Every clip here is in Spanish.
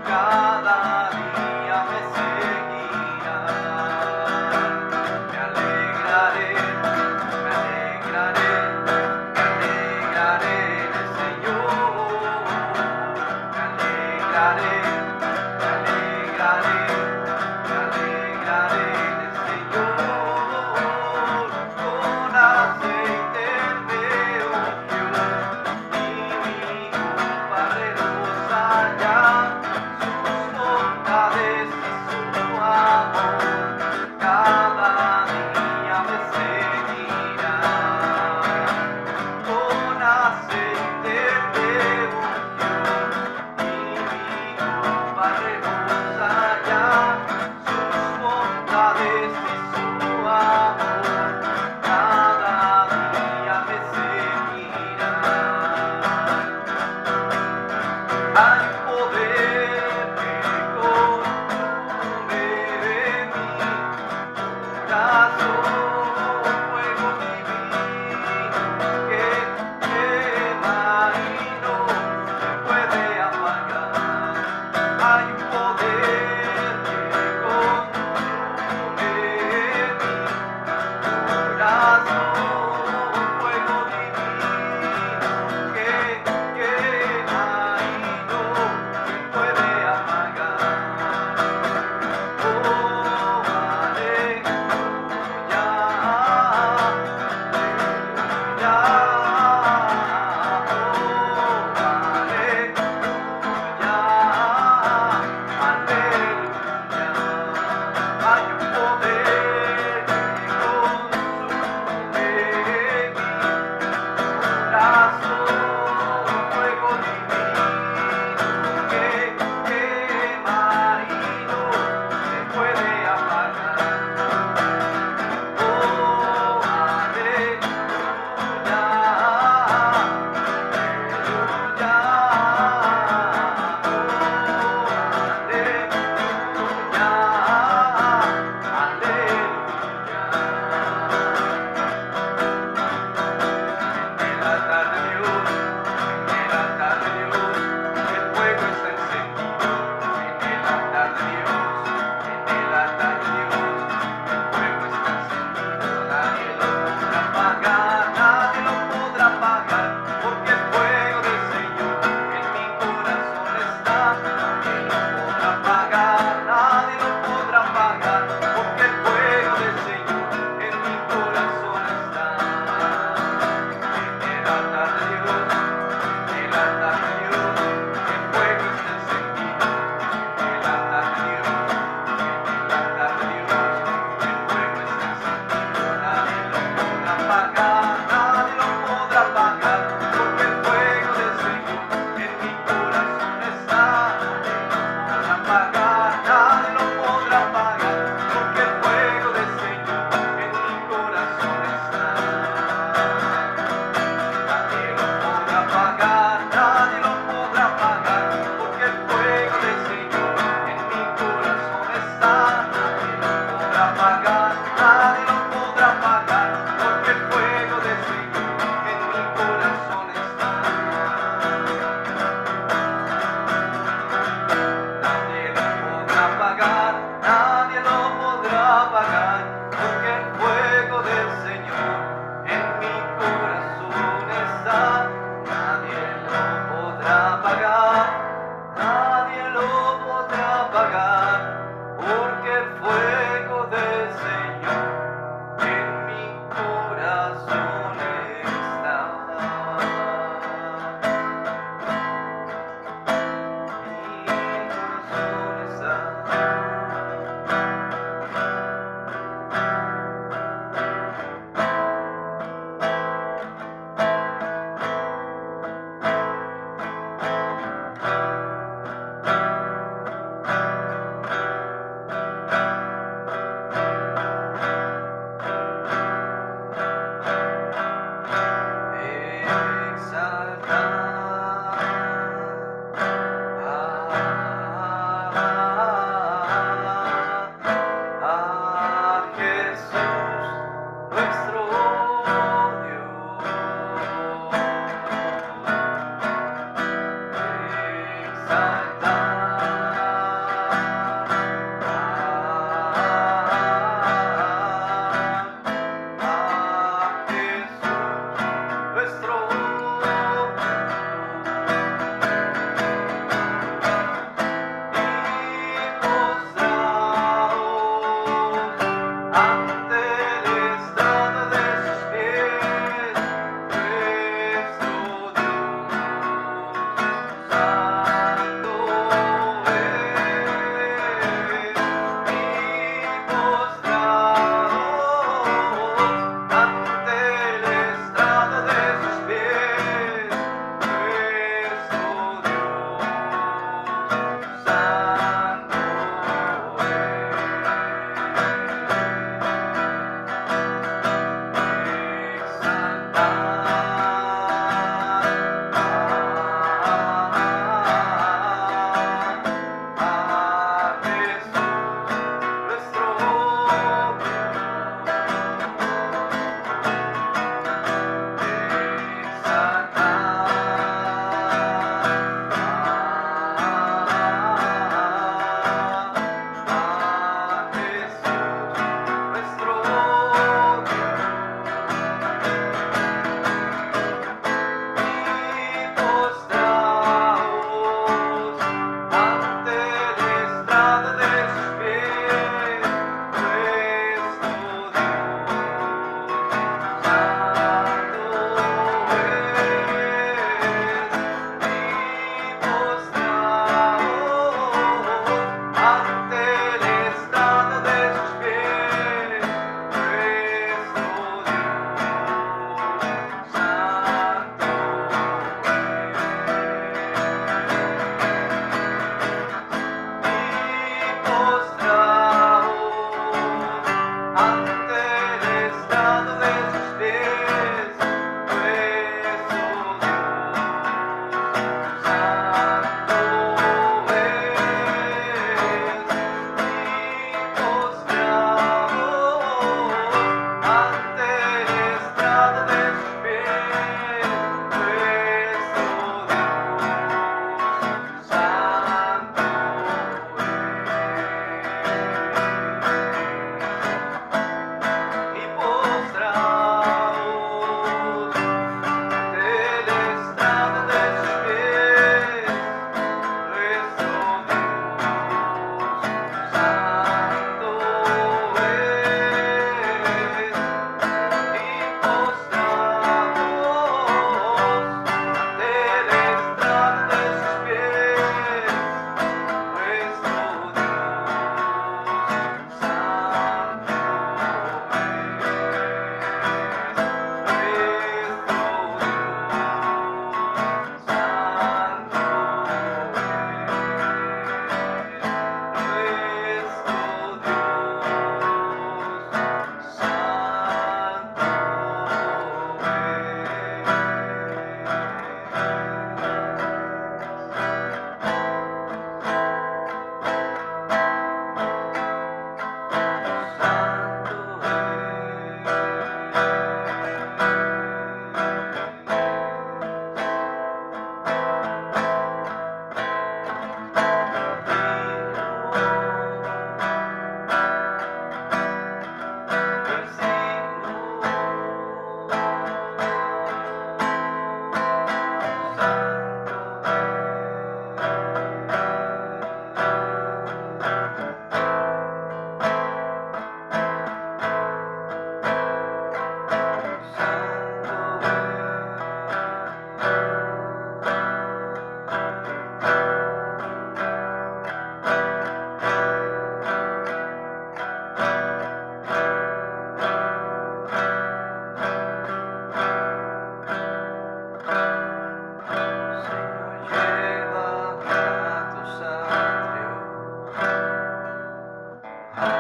Cada día me seguirá. lo podrá apagar, porque el fuego del Señor en mi corazón está. Nadie lo podrá apagar, nadie lo podrá apagar, porque el fuego del Señor en mi corazón está. Mi corazón está.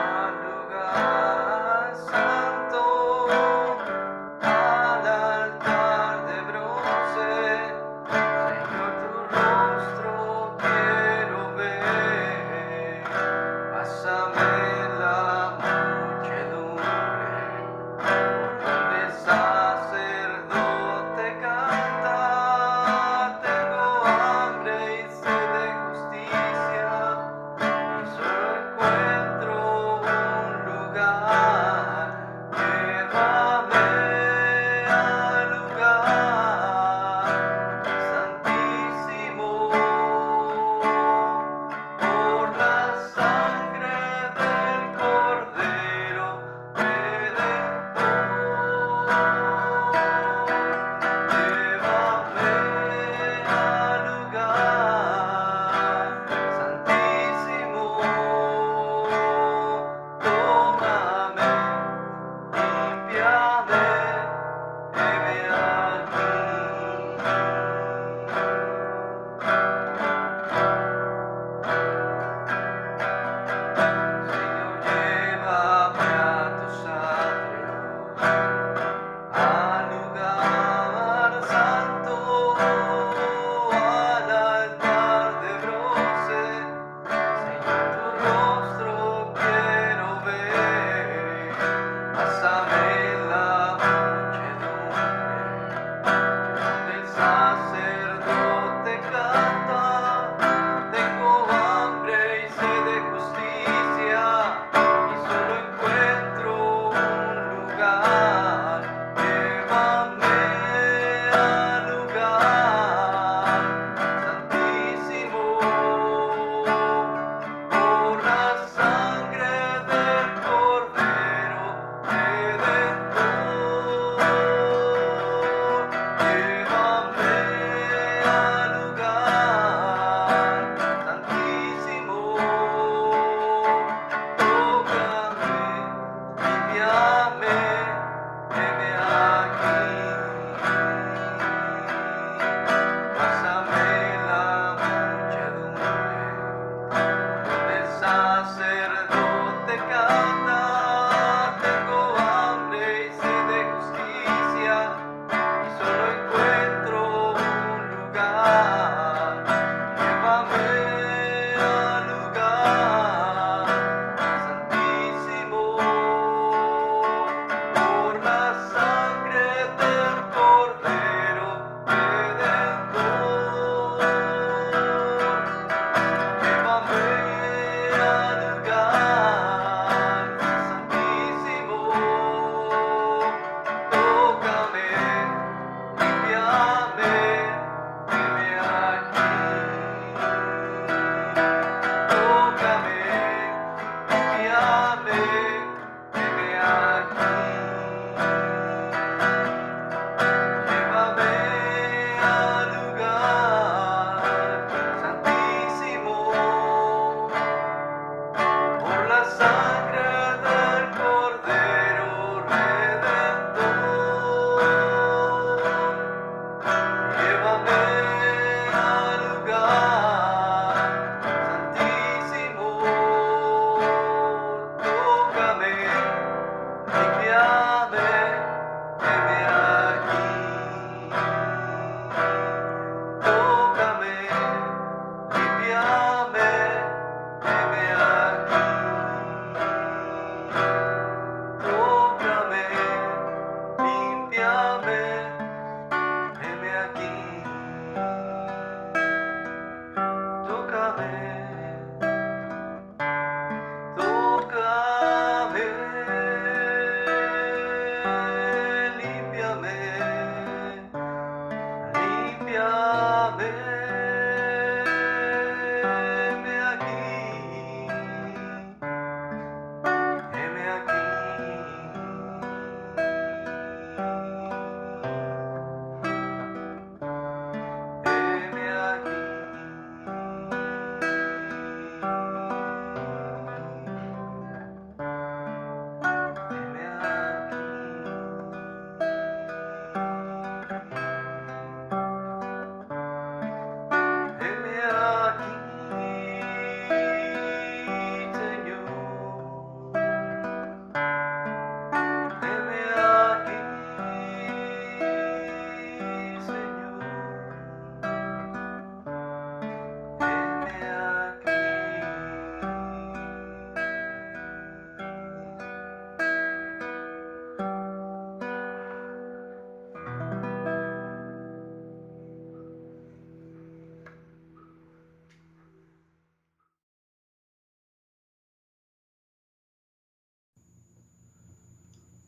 al lugar santo, al altar de bronce. Señor, tu rostro quiero ver. Pásame la muchedumbre, donde el sacerdote canta. Tengo hambre y sed de justicia, y solo encuentro un lugar. Llévame al lugar santísimo, por la sangre del Cordero Redentor. Llévame al lugar santísimo, tómame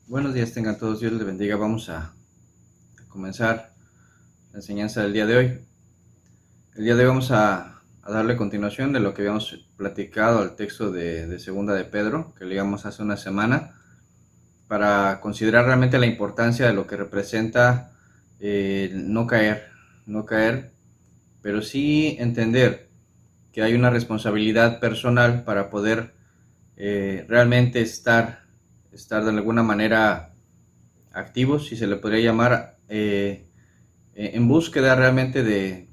Buenos días tengan todos, Dios les bendiga. Vamos a comenzar la enseñanza del día de hoy. El día de hoy vamos a darle continuación de lo que habíamos platicado al texto de Segunda de Pedro, que leíamos hace una semana, para considerar realmente la importancia de lo que representa no caer, pero sí entender que hay una responsabilidad personal para poder realmente estar de alguna manera activos, si se le podría llamar, en búsqueda realmente de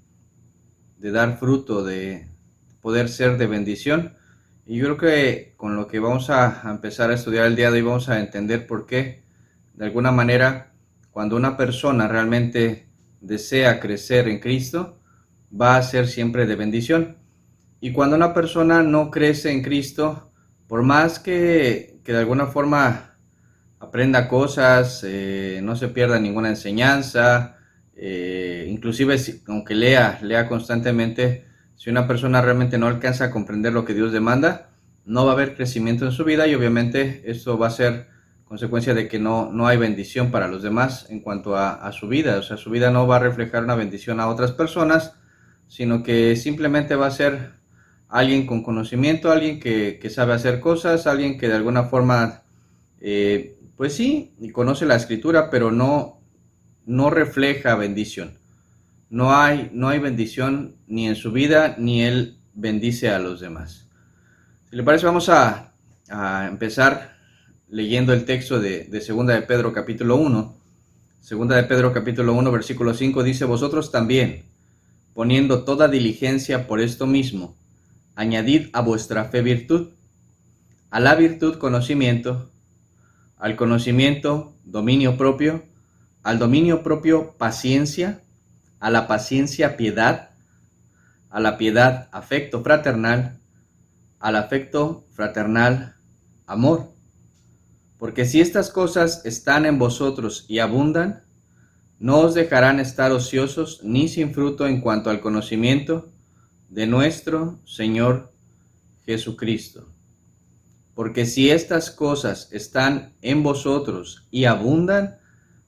dar fruto, de poder ser de bendición. Y yo creo que con lo que vamos a empezar a estudiar el día de hoy vamos a entender por qué, de alguna manera, cuando una persona realmente desea crecer en Cristo, va a ser siempre de bendición. Y cuando una persona no crece en Cristo, por más que de alguna forma aprenda cosas, no se pierda ninguna enseñanza, inclusive aunque lea constantemente, si una persona realmente no alcanza a comprender lo que Dios demanda, no va a haber crecimiento en su vida y obviamente esto va a ser consecuencia de que no hay bendición para los demás en cuanto a su vida. O sea, su vida no va a reflejar una bendición a otras personas, sino que simplemente va a ser alguien con conocimiento, alguien que sabe hacer cosas, alguien que de alguna forma pues sí, y conoce la escritura, pero no refleja bendición. No hay bendición ni en su vida, ni él bendice a los demás. Si le parece, vamos a empezar leyendo el texto de 2 de Pedro capítulo 1. 2 de Pedro capítulo 1, versículo 5 dice: vosotros también, poniendo toda diligencia por esto mismo, añadid a vuestra fe virtud, a la virtud conocimiento, al conocimiento dominio propio, al dominio propio paciencia, a la paciencia piedad, a la piedad afecto fraternal, al afecto fraternal amor. Porque si estas cosas están en vosotros y abundan, no os dejarán estar ociosos ni sin fruto en cuanto al conocimiento de nuestro Señor Jesucristo. Porque si estas cosas están en vosotros y abundan,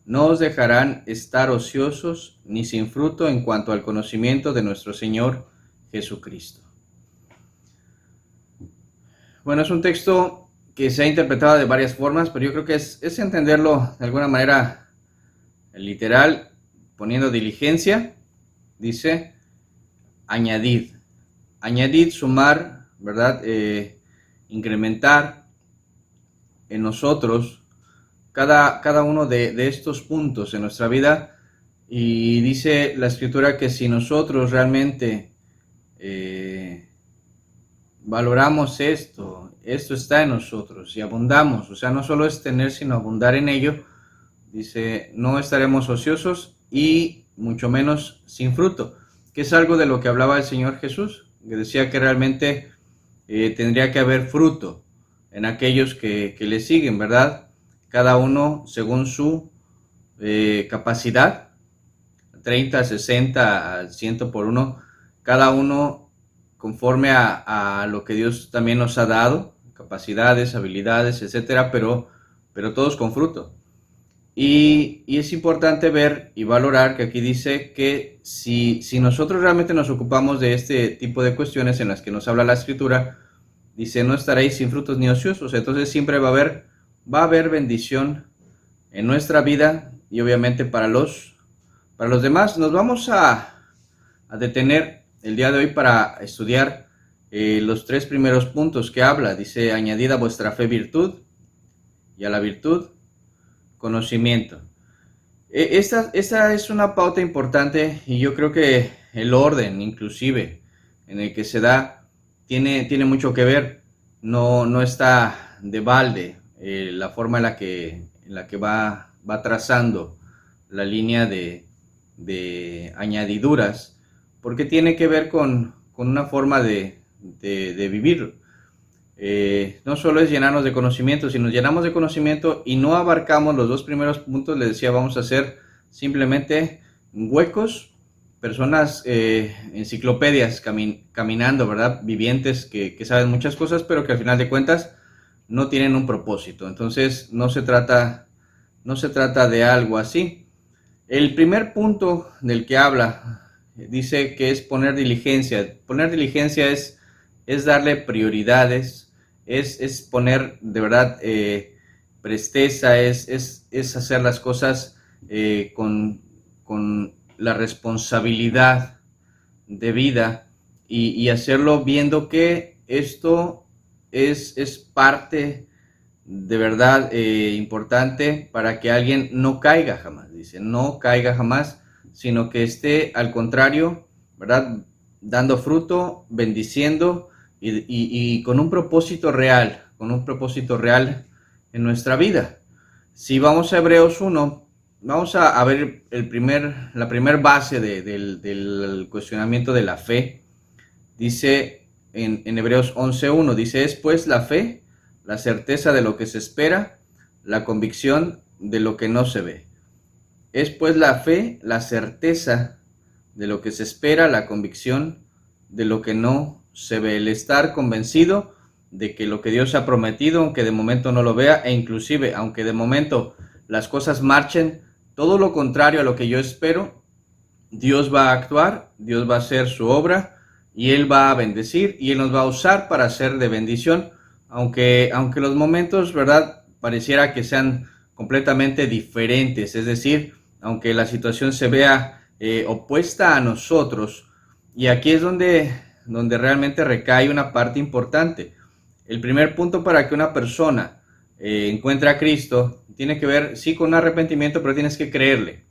no os dejarán estar ociosos ni sin fruto en cuanto al conocimiento de nuestro Señor Jesucristo. Bueno, es un texto que se ha interpretado de varias formas, pero yo creo que es entenderlo de alguna manera literal, poniendo diligencia. Dice, añadid, sumar, ¿verdad? Incrementar en nosotros cada uno de estos puntos en nuestra vida. Y dice la escritura que si nosotros realmente valoramos esto está en nosotros y abundamos, o sea, no solo es tener, sino abundar en ello, dice, no estaremos ociosos y mucho menos sin fruto, que es algo de lo que hablaba el Señor Jesús, que decía que realmente tendría que haber fruto en aquellos que le siguen, ¿verdad? Cada uno según su capacidad, 30, 60, 100 por uno, cada uno conforme a lo que Dios también nos ha dado, capacidades, habilidades, etcétera, pero todos con fruto. Y es importante ver y valorar que aquí dice que si nosotros realmente nos ocupamos de este tipo de cuestiones en las que nos habla la escritura, dice, no estaréis sin frutos ni ociosos. Entonces siempre va a haber bendición en nuestra vida y obviamente para los demás. Nos vamos a detener el día de hoy para estudiar los tres primeros puntos que habla. Dice, añadid a vuestra fe virtud, y a la virtud conocimiento. Esta es una pauta importante y yo creo que el orden inclusive en el que se da tiene mucho que ver. No está de balde la forma en la que va trazando la línea de añadiduras, porque tiene que ver con una forma de vivir. No solo es llenarnos de conocimiento, si nos llenamos de conocimiento y no abarcamos los dos primeros puntos, les decía, vamos a ser simplemente huecos, personas, enciclopedias caminando, ¿verdad? Vivientes que saben muchas cosas, pero que al final de cuentas no tienen un propósito. Entonces no se trata no se trata de algo así. El primer punto del que habla dice que es poner diligencia. Poner diligencia es darle prioridades, es poner de verdad presteza, es hacer las cosas con la responsabilidad de vida y hacerlo viendo que esto es parte de verdad importante para que alguien no caiga jamás, dice, no caiga jamás, sino que esté al contrario, ¿verdad? Dando fruto, bendiciendo y con un propósito real, en nuestra vida. Si vamos a Hebreos 1, vamos a ver la primer base del cuestionamiento de la fe. Dice en Hebreos 11:1, dice, es pues la fe, la certeza de lo que se espera, la convicción de lo que no se ve. Es pues la fe, la certeza de lo que se espera, la convicción de lo que no se ve. El estar convencido de que lo que Dios ha prometido, aunque de momento no lo vea, e inclusive aunque de momento las cosas marchen todo lo contrario a lo que yo espero, Dios va a actuar, Dios va a hacer su obra y Él va a bendecir y Él nos va a usar para hacer de bendición, aunque los momentos, ¿verdad?, pareciera que sean completamente diferentes, es decir, aunque la situación se vea opuesta a nosotros. Y aquí es donde realmente recae una parte importante. El primer punto para que una persona encuentre a Cristo tiene que ver, sí, con un arrepentimiento, pero tienes que creerle.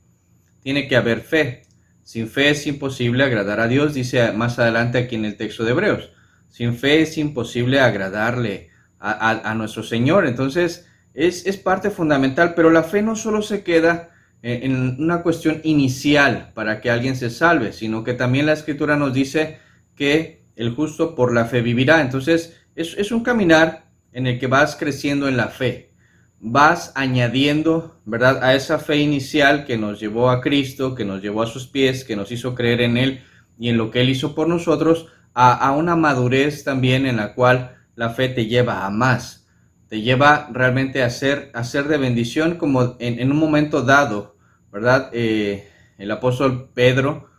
Tiene que haber fe. Sin fe es imposible agradar a Dios, dice más adelante aquí en el texto de Hebreos. Sin fe es imposible agradarle a nuestro Señor. Entonces es parte fundamental, pero la fe no solo se queda en una cuestión inicial para que alguien se salve, sino que también la Escritura nos dice que el justo por la fe vivirá. Entonces es un caminar en el que vas creciendo en la fe, vas añadiendo, ¿verdad?, a esa fe inicial que nos llevó a Cristo, que nos llevó a sus pies, que nos hizo creer en Él y en lo que Él hizo por nosotros, a una madurez también en la cual la fe te lleva a más, te lleva realmente a ser de bendición, como en un momento dado, ¿verdad? El apóstol Pedro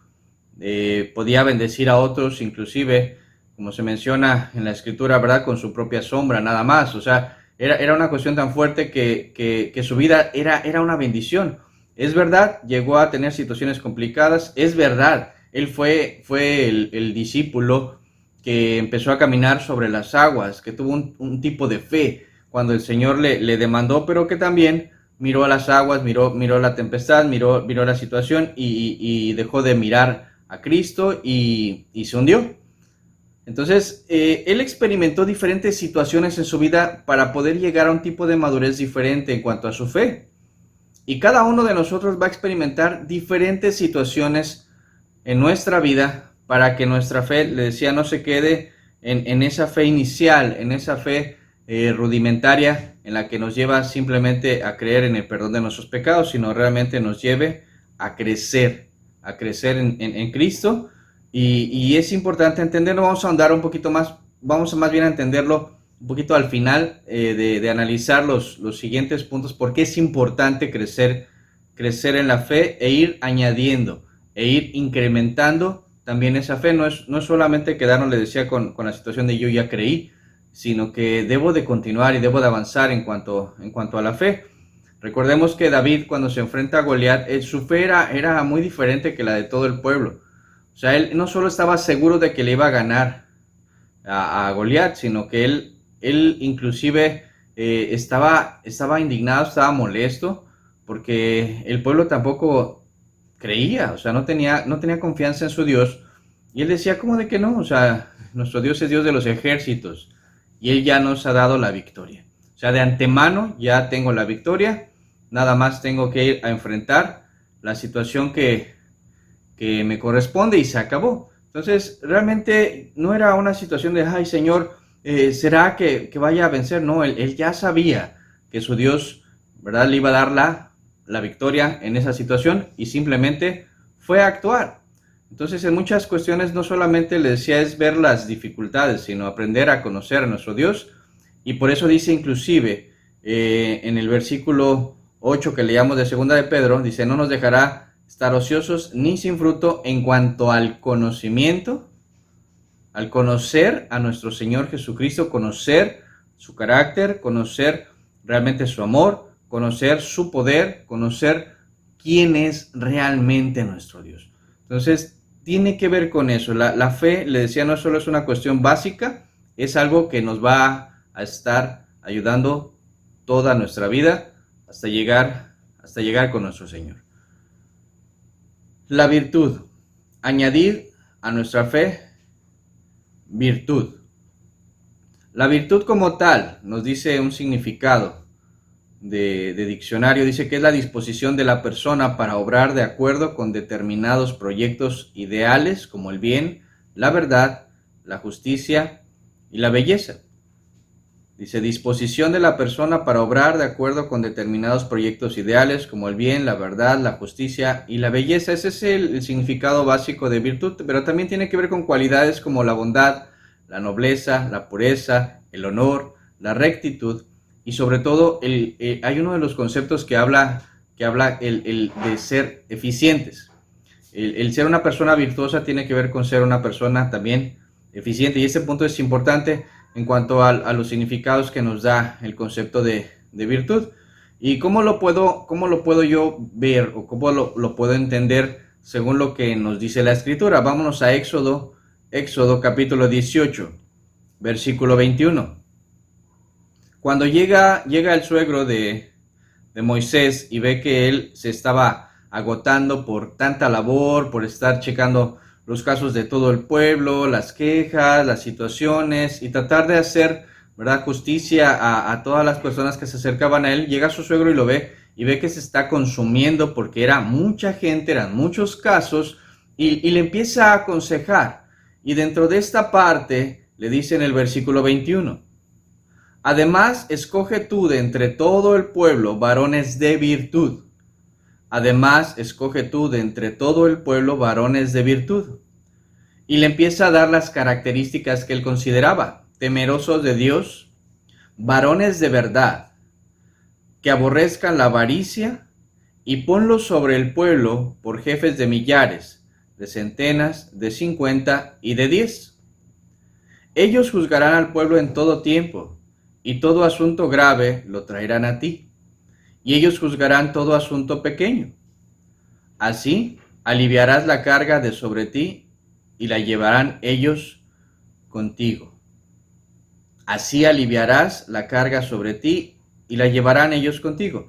podía bendecir a otros, inclusive, como se menciona en la Escritura, ¿verdad?, con su propia sombra, nada más. O sea, era una cuestión tan fuerte que su vida era una bendición. Es verdad, llegó a tener situaciones complicadas, es verdad, él fue el discípulo que empezó a caminar sobre las aguas, que tuvo un tipo de fe cuando el Señor le demandó, pero que también miró a las aguas, miró la tempestad, miró la situación y dejó de mirar a Cristo y se hundió. Entonces, él experimentó diferentes situaciones en su vida para poder llegar a un tipo de madurez diferente en cuanto a su fe. Y cada uno de nosotros va a experimentar diferentes situaciones en nuestra vida para que nuestra fe, le decía, no se quede en esa fe inicial, en esa fe rudimentaria en la que nos lleva simplemente a creer en el perdón de nuestros pecados, sino realmente nos lleve a crecer en Cristo. Y es importante entenderlo. Vamos a andar un poquito más, vamos a más bien a entenderlo un poquito al final de analizar los siguientes puntos, porque es importante crecer en la fe e ir añadiendo, e ir incrementando también esa fe. No es solamente quedarnos, le decía, con la situación de yo ya creí, sino que debo de continuar y debo de avanzar en cuanto a la fe. Recordemos que David, cuando se enfrenta a Goliat, su fe era muy diferente que la de todo el pueblo. O sea, él no solo estaba seguro de que le iba a ganar a Goliat, sino que él inclusive estaba indignado, estaba molesto, porque el pueblo tampoco creía, o sea, no tenía confianza en su Dios. Y él decía, ¿cómo de que no? O sea, nuestro Dios es Dios de los ejércitos y Él ya nos ha dado la victoria. O sea, de antemano ya tengo la victoria, nada más tengo que ir a enfrentar la situación que me corresponde y se acabó. Entonces, realmente no era una situación de, ay, Señor, ¿será que vaya a vencer? No, él ya sabía que su Dios, ¿verdad?, le iba a dar la victoria en esa situación y simplemente fue a actuar. Entonces, en muchas cuestiones no solamente le decía es ver las dificultades, sino aprender a conocer a nuestro Dios. Y por eso dice inclusive en el versículo 8 que leíamos de segunda de Pedro, dice, no nos dejará estar ociosos ni sin fruto en cuanto al conocimiento, al conocer a nuestro Señor Jesucristo, conocer su carácter, conocer realmente su amor, conocer su poder, conocer quién es realmente nuestro Dios. Entonces, tiene que ver con eso. La fe, le decía, no solo es una cuestión básica, es algo que nos va a estar ayudando toda nuestra vida hasta llegar con nuestro Señor. La virtud. Añadir a nuestra fe virtud. La virtud como tal nos dice un significado de diccionario, dice que es la disposición de la persona para obrar de acuerdo con determinados proyectos ideales como el bien, la verdad, la justicia y la belleza. Dice disposición de la persona para obrar de acuerdo con determinados proyectos ideales como el bien, la verdad, la justicia y la belleza. Ese es el significado básico de virtud, pero también tiene que ver con cualidades como la bondad, la nobleza, la pureza, el honor, la rectitud y sobre todo hay uno de los conceptos que habla el de ser eficientes. El ser una persona virtuosa tiene que ver con ser una persona también eficiente y ese punto es importante en cuanto a los significados que nos da el concepto de virtud. ¿Y cómo lo puedo yo ver o cómo lo puedo entender según lo que nos dice la Escritura? Vámonos a Éxodo capítulo 18, versículo 21. Cuando llega el suegro de Moisés y ve que él se estaba agotando por tanta labor, por estar checando los casos de todo el pueblo, las quejas, las situaciones y tratar de hacer, ¿verdad?, justicia a todas las personas que se acercaban a él, llega su suegro y lo ve y ve que se está consumiendo porque era mucha gente, eran muchos casos y le empieza a aconsejar. Y dentro de esta parte le dice en el versículo 21, además escoge tú de entre todo el pueblo varones de virtud. Además, escoge tú de entre todo el pueblo varones de virtud. Y le empieza a dar las características que él consideraba. Temerosos de Dios, varones de verdad, que aborrezcan la avaricia, y ponlos sobre el pueblo por jefes de millares, de centenas, de 50 y de 10. Ellos juzgarán al pueblo en todo tiempo, y todo asunto grave lo traerán a ti. Y ellos juzgarán todo asunto pequeño. Así aliviarás la carga de sobre ti y la llevarán ellos contigo. Así aliviarás la carga sobre ti y la llevarán ellos contigo.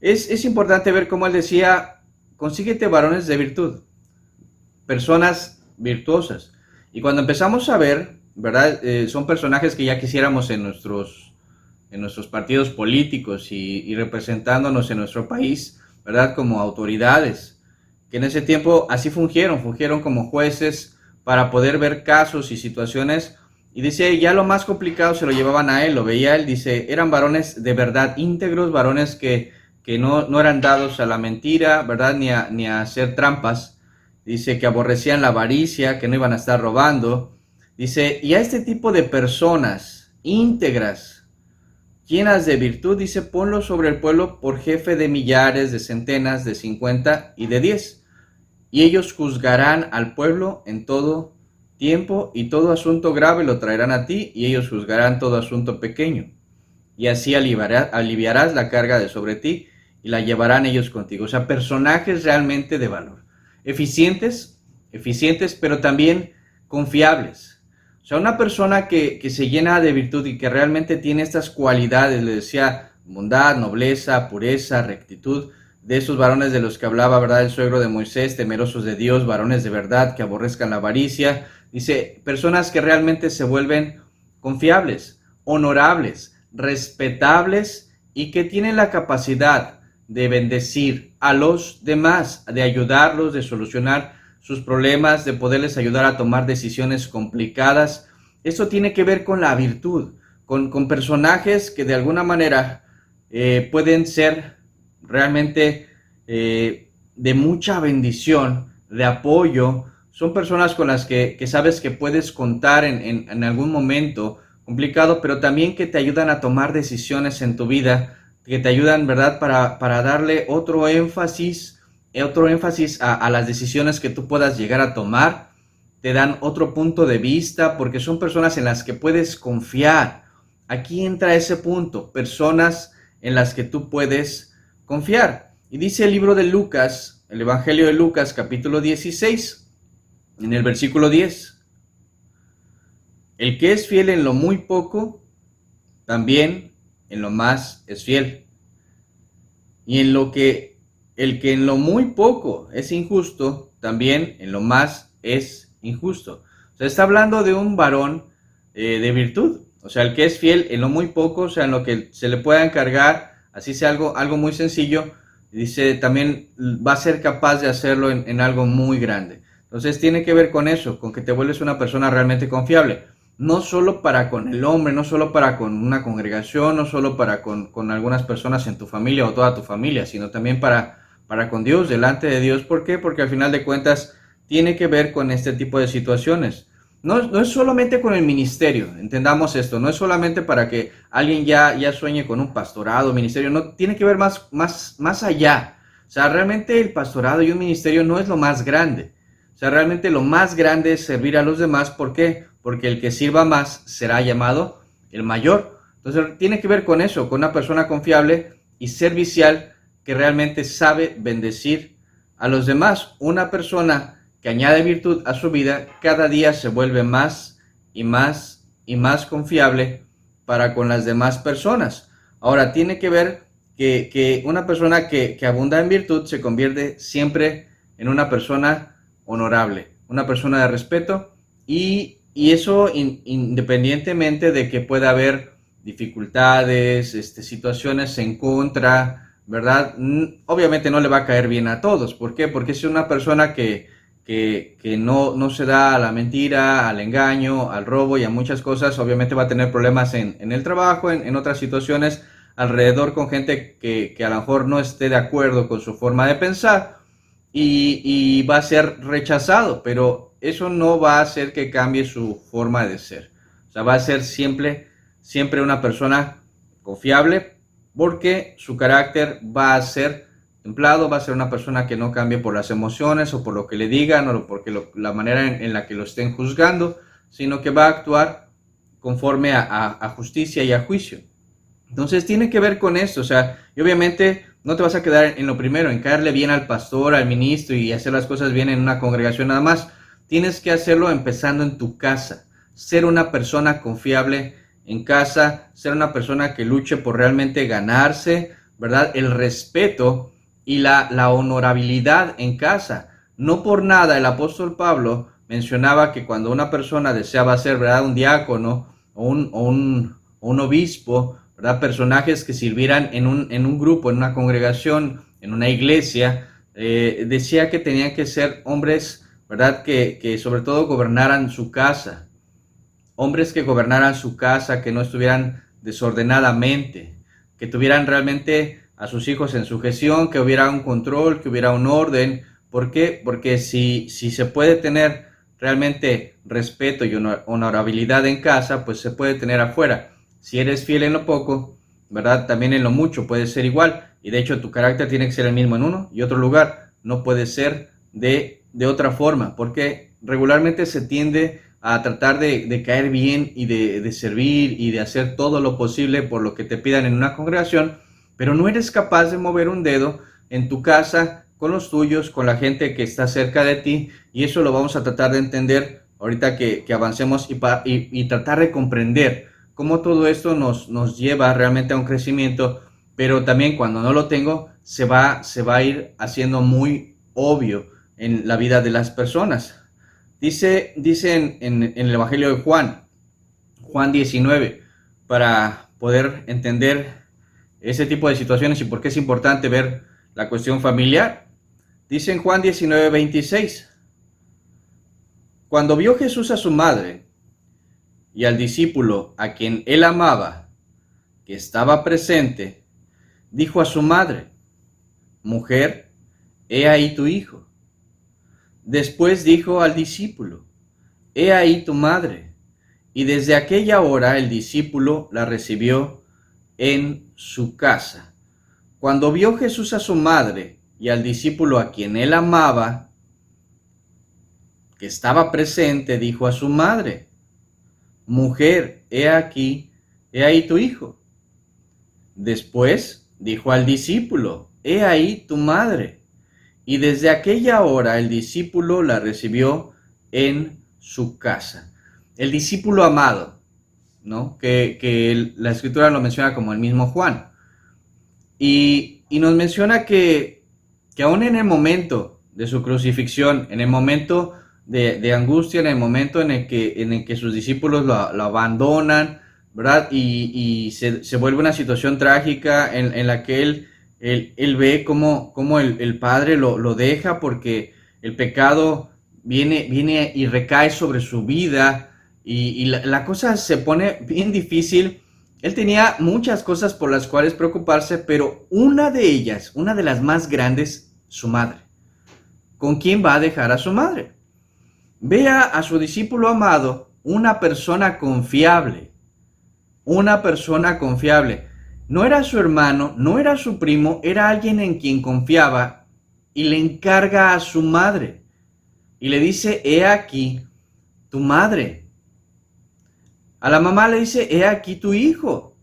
Es importante ver cómo él decía, consíguete varones de virtud, personas virtuosas. Y cuando empezamos a ver, ¿verdad? Son personajes que ya quisiéramos en nuestros partidos políticos y representándonos en nuestro país, ¿verdad? Como autoridades, que en ese tiempo así fungieron como jueces para poder ver casos y situaciones. Y dice, ya lo más complicado se lo llevaban a él, lo veía él, dice, eran varones de verdad íntegros, varones que no eran dados a la mentira, ¿verdad? Ni a hacer trampas. Dice que aborrecían la avaricia, que no iban a estar robando. Dice, y a este tipo de personas íntegras, llenas de virtud, dice, ponlo sobre el pueblo por jefe de millares, de centenas, de 50 y de 10. Y ellos juzgarán al pueblo en todo tiempo y todo asunto grave lo traerán a ti y ellos juzgarán todo asunto pequeño. Y así aliviarás la carga de sobre ti y la llevarán ellos contigo. O sea, personajes realmente de valor. Eficientes, pero también confiables. O sea, una persona que se llena de virtud y que realmente tiene estas cualidades, le decía, bondad, nobleza, pureza, rectitud, de esos varones de los que hablaba, ¿verdad?, el suegro de Moisés, temerosos de Dios, varones de verdad, que aborrezcan la avaricia. Dice, personas que realmente se vuelven confiables, honorables, respetables y que tienen la capacidad de bendecir a los demás, de ayudarlos, de solucionar sus problemas, de poderles ayudar a tomar decisiones complicadas. Esto tiene que ver con la virtud, con personajes que de alguna manera pueden ser realmente de mucha bendición, de apoyo. Son personas con las que sabes que puedes contar en algún momento complicado, pero también que te ayudan a tomar decisiones en tu vida que te ayudan, ¿verdad? Para darle otro énfasis a las decisiones que tú puedas llegar a tomar. Te dan otro punto de vista porque son personas en las que puedes confiar. Aquí entra ese punto, personas en las que tú puedes confiar. Y dice el libro de Lucas, el Evangelio de Lucas, capítulo 16, en el versículo 10. El que es fiel en lo muy poco, también en lo más es fiel. Y el que en lo muy poco es injusto, también en lo más es injusto. O sea, está hablando de un varón de virtud. O sea, el que es fiel en lo muy poco, o sea, en lo que se le pueda encargar, así sea algo muy sencillo, dice, también va a ser capaz de hacerlo en algo muy grande. Entonces tiene que ver con eso, con que te vuelves una persona realmente confiable. No solo para con el hombre, no solo para con una congregación, no solo para con algunas personas en tu familia o toda tu familia, sino también para con Dios, delante de Dios. ¿Por qué? Porque al final de cuentas tiene que ver con este tipo de situaciones. No es solamente con el ministerio, entendamos esto, no es solamente para que alguien ya sueñe con un pastorado, ministerio, no, tiene que ver más allá. O sea, realmente el pastorado y un ministerio no es lo más grande. O sea, realmente lo más grande es servir a los demás. ¿Por qué? Porque el que sirva más será llamado el mayor. Entonces tiene que ver con eso, con una persona confiable y servicial que realmente sabe bendecir a los demás. Una persona que añade virtud a su vida, cada día se vuelve más y más y más confiable para con las demás personas. Ahora, tiene que ver que una persona que abunda en virtud se convierte siempre en una persona honorable, una persona de respeto y eso independientemente de que pueda haber dificultades, situaciones en contra, ¿verdad? Obviamente no le va a caer bien a todos. ¿Por qué? Porque es una persona que no se da a la mentira, al engaño, al robo y a muchas cosas. Obviamente va a tener problemas en el trabajo, en otras situaciones, alrededor con gente que a lo mejor no esté de acuerdo con su forma de pensar y va a ser rechazado, pero eso no va a hacer que cambie su forma de ser. O sea, va a ser siempre una persona confiable porque su carácter va a ser templado, va a ser una persona que no cambie por las emociones o por lo que le digan o porque la manera en la que lo estén juzgando, sino que va a actuar conforme a justicia y a juicio. Entonces tiene que ver con esto, o sea, y obviamente no te vas a quedar en lo primero, en caerle bien al pastor, al ministro y hacer las cosas bien en una congregación nada más. Tienes que hacerlo empezando en tu casa, ser una persona confiable en casa, ser una persona que luche por realmente ganarse, ¿verdad? El respeto y la honorabilidad en casa. No por nada el apóstol Pablo mencionaba que cuando una persona deseaba ser, ¿verdad?, un diácono o un obispo, ¿verdad?, personajes que sirvieran en un grupo, en una congregación, en una iglesia, decía que tenían que ser hombres, ¿verdad?, que sobre todo gobernaran su casa. Hombres que gobernaran su casa, que no estuvieran desordenadamente, que tuvieran realmente a sus hijos en sujeción, que hubiera un control, que hubiera un orden. ¿Por qué? Porque si se puede tener realmente respeto y honorabilidad en casa, pues se puede tener afuera. Si eres fiel en lo poco, ¿verdad?, también en lo mucho puede ser igual. Y de hecho tu carácter tiene que ser el mismo en uno y otro lugar. No puede ser de otra forma, porque regularmente se tiende a tratar de caer bien y de servir y de hacer todo lo posible por lo que te pidan en una congregación, pero no eres capaz de mover un dedo en tu casa, con los tuyos, con la gente que está cerca de ti, y eso lo vamos a tratar de entender ahorita que avancemos y tratar de comprender cómo todo esto nos lleva realmente a un crecimiento, pero también cuando no lo tengo, se va a ir haciendo muy obvio en la vida de las personas. Dice en el Evangelio de Juan 19, para poder entender ese tipo de situaciones y por qué es importante ver la cuestión familiar. Dice en Juan 19, 26, cuando vio Jesús a su madre y al discípulo a quien él amaba, que estaba presente, dijo a su madre, mujer, he ahí tu hijo. Después dijo al discípulo, he ahí tu madre. Y desde aquella hora el discípulo la recibió en su casa. Cuando vio Jesús a su madre y al discípulo a quien él amaba, que estaba presente, dijo a su madre: Mujer, he ahí tu hijo. Después dijo al discípulo: He ahí tu madre. Y desde aquella hora el discípulo la recibió en su casa. El discípulo amado, ¿no? Que la escritura lo menciona como el mismo Juan. Y nos menciona que aún en el momento de su crucifixión, en el momento de angustia, en el momento en el que sus discípulos lo abandonan, ¿verdad? Y se vuelve una situación trágica en la que él ve cómo el Padre lo deja porque el pecado viene y recae sobre su vida y la cosa se pone bien difícil. Él tenía muchas cosas por las cuales preocuparse, pero una de ellas, una de las más grandes, su madre. ¿Con quién va a dejar a su madre? Vea a su discípulo amado, una persona confiable. Una persona confiable. No era su hermano, no era su primo, era alguien en quien confiaba y le encarga a su madre. Y le dice: He aquí tu madre. A la mamá le dice: He aquí tu hijo.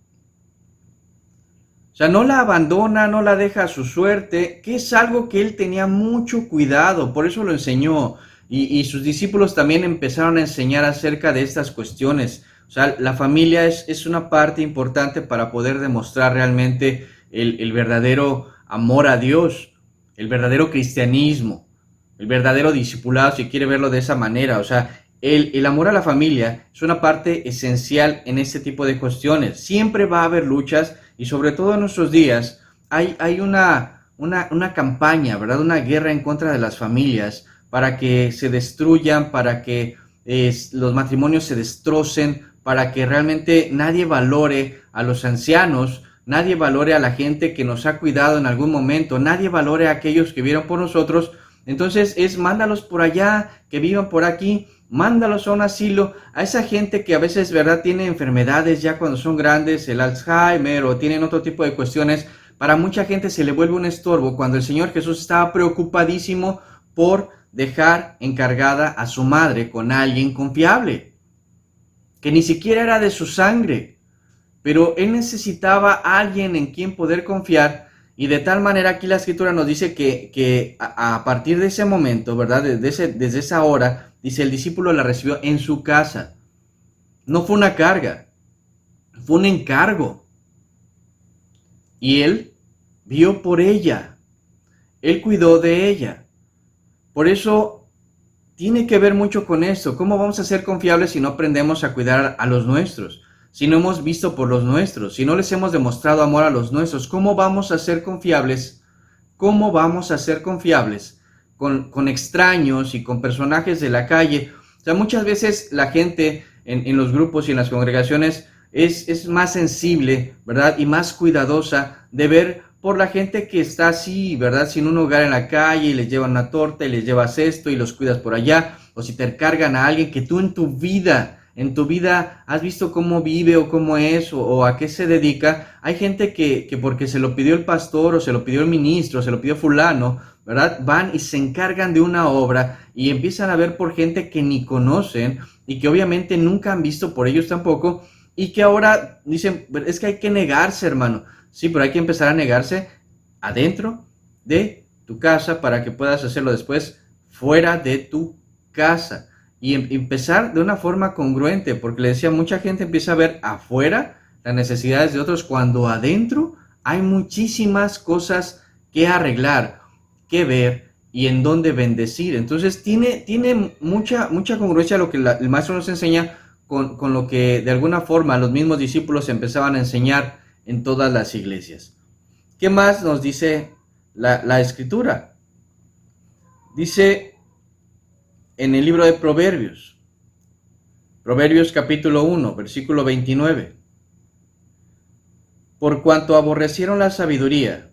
O sea, no la abandona, no la deja a su suerte, que es algo que él tenía mucho cuidado, por eso lo enseñó. Y sus discípulos también empezaron a enseñar acerca de estas cuestiones. O sea, la familia es una parte importante para poder demostrar realmente el verdadero amor a Dios, el verdadero cristianismo, el verdadero discipulado, si quiere verlo de esa manera. O sea, el amor a la familia es una parte esencial en este tipo de cuestiones. Siempre va a haber luchas y sobre todo en nuestros días hay una campaña, ¿verdad? Una guerra en contra de las familias para que se destruyan, para que los matrimonios se destrocen, para que realmente nadie valore a los ancianos, nadie valore a la gente que nos ha cuidado en algún momento, nadie valore a aquellos que vieron por nosotros. Entonces mándalos por allá, que vivan por aquí, mándalos a un asilo, a esa gente que a veces, ¿verdad?, tiene enfermedades ya cuando son grandes, el Alzheimer o tienen otro tipo de cuestiones. Para mucha gente se le vuelve un estorbo cuando el Señor Jesús estaba preocupadísimo por dejar encargada a su madre con alguien confiable, que ni siquiera era de su sangre, pero él necesitaba a alguien en quien poder confiar. Y de tal manera aquí la escritura nos dice que a partir de ese momento, ¿verdad? Desde esa hora, dice, el discípulo la recibió en su casa. No fue una carga, fue un encargo. Y él vio por ella, él cuidó de ella. Por eso tiene que ver mucho con esto. ¿Cómo vamos a ser confiables si no aprendemos a cuidar a los nuestros? Si no hemos visto por los nuestros, si no les hemos demostrado amor a los nuestros, ¿cómo vamos a ser confiables? ¿Cómo vamos a ser confiables con extraños y con personajes de la calle? O sea, muchas veces la gente en los grupos y en las congregaciones es más sensible, ¿verdad? Y más cuidadosa de ver por la gente que está así, ¿verdad? Sin un hogar en la calle y les llevan una torta y les llevas esto y los cuidas por allá. O si te cargan a alguien que tú en tu vida has visto cómo vive o cómo es o a qué se dedica. Hay gente que porque se lo pidió el pastor o se lo pidió el ministro, o se lo pidió fulano, ¿verdad? Van y se encargan de una obra y empiezan a ver por gente que ni conocen y que obviamente nunca han visto por ellos tampoco y que ahora dicen, es que hay que negarse, hermano. Sí, pero hay que empezar a negarse adentro de tu casa para que puedas hacerlo después fuera de tu casa. Y empezar de una forma congruente, porque le decía, mucha gente empieza a ver afuera las necesidades de otros cuando adentro hay muchísimas cosas que arreglar, que ver y en dónde bendecir. Entonces tiene mucha congruencia lo que el maestro nos enseña con lo que de alguna forma los mismos discípulos empezaban a enseñar en todas las iglesias. ¿Qué más nos dice la escritura? Dice en el libro de Proverbios, Proverbios capítulo 1, versículo 29. Por cuanto aborrecieron la sabiduría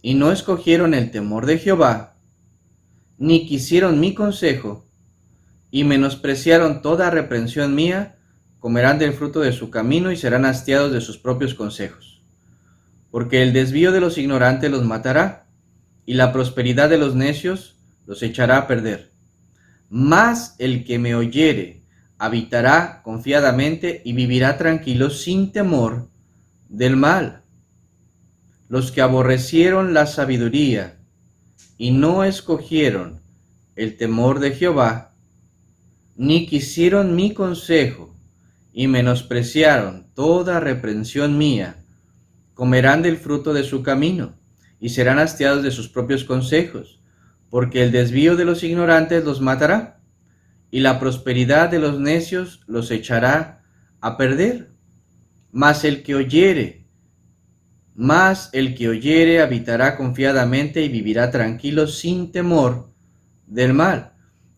y no escogieron el temor de Jehová, ni quisieron mi consejo, y menospreciaron toda reprensión mía, comerán del fruto de su camino y serán hastiados de sus propios consejos. porque el desvío de los ignorantes los matará, y la prosperidad de los necios los echará a perder. Mas el que me oyere habitará confiadamente y vivirá tranquilo sin temor del mal. Los que aborrecieron la sabiduría y no escogieron el temor de Jehová, ni quisieron mi consejo, y menospreciaron toda reprensión mía, comerán del fruto de su camino, y serán hastiados de sus propios consejos, porque el desvío de los ignorantes los matará, y la prosperidad de los necios los echará a perder. Mas el que oyere habitará confiadamente y vivirá tranquilo sin temor del mal.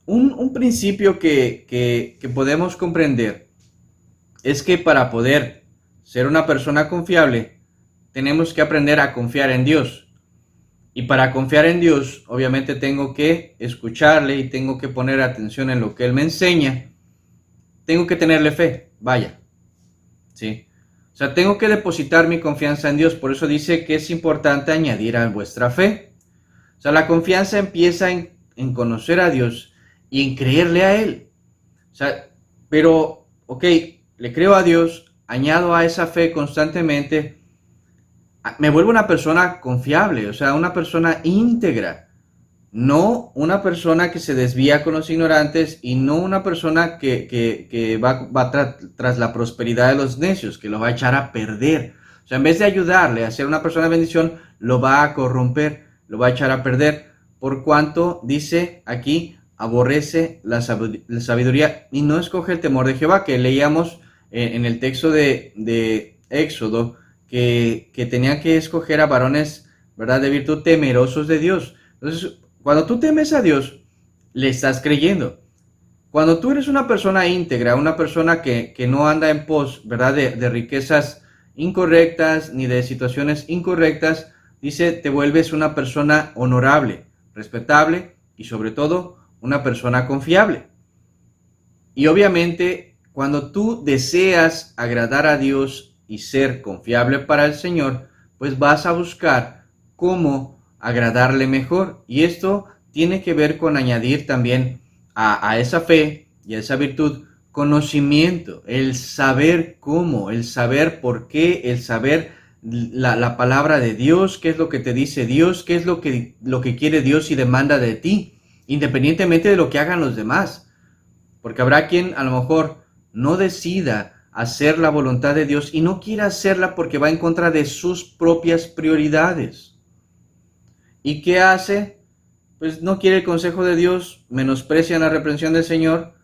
Un principio que podemos comprender es que para poder ser una persona confiable, tenemos que aprender a confiar en Dios. Y para confiar en Dios, obviamente tengo que escucharle y tengo que poner atención en lo que Él me enseña. Tengo que tenerle fe, vaya. ¿Sí? O sea, tengo que depositar mi confianza en Dios. Por eso dice que es importante añadir a vuestra fe. O sea, la confianza empieza en conocer a Dios y en creerle a Él. O sea, pero, ok, le creo a Dios, añado a esa fe constantemente, me vuelvo una persona confiable, o sea, una persona íntegra, no una persona que se desvía con los ignorantes y no una persona que va tras la prosperidad de los necios, que lo va a echar a perder. O sea, en vez de ayudarle a ser una persona de bendición, lo va a corromper, lo va a echar a perder, por cuanto, dice aquí, aborrece la sabiduría y no escoge el temor de Jehová, que leíamos en el texto de Éxodo, que tenían que escoger a varones, ¿verdad?, de virtud, temerosos de Dios. Entonces, cuando tú temes a Dios, le estás creyendo. Cuando tú eres una persona íntegra, una persona que no anda en pos, ¿verdad?, de riquezas incorrectas ni de situaciones incorrectas, dice, te vuelves una persona honorable, respetable y sobre todo una persona confiable. Y obviamente, cuando tú deseas agradar a Dios y ser confiable para el Señor, pues vas a buscar cómo agradarle mejor. Y esto tiene que ver con añadir también a esa fe y a esa virtud conocimiento, el saber cómo, el saber por qué, el saber la palabra de Dios, qué es lo que te dice Dios, qué es lo que quiere Dios y demanda de ti, independientemente de lo que hagan los demás. Porque habrá quien a lo mejor no decida hacer la voluntad de Dios y no quiere hacerla porque va en contra de sus propias prioridades. ¿Y qué hace? Pues no quiere el consejo de Dios, menosprecian la reprensión del Señor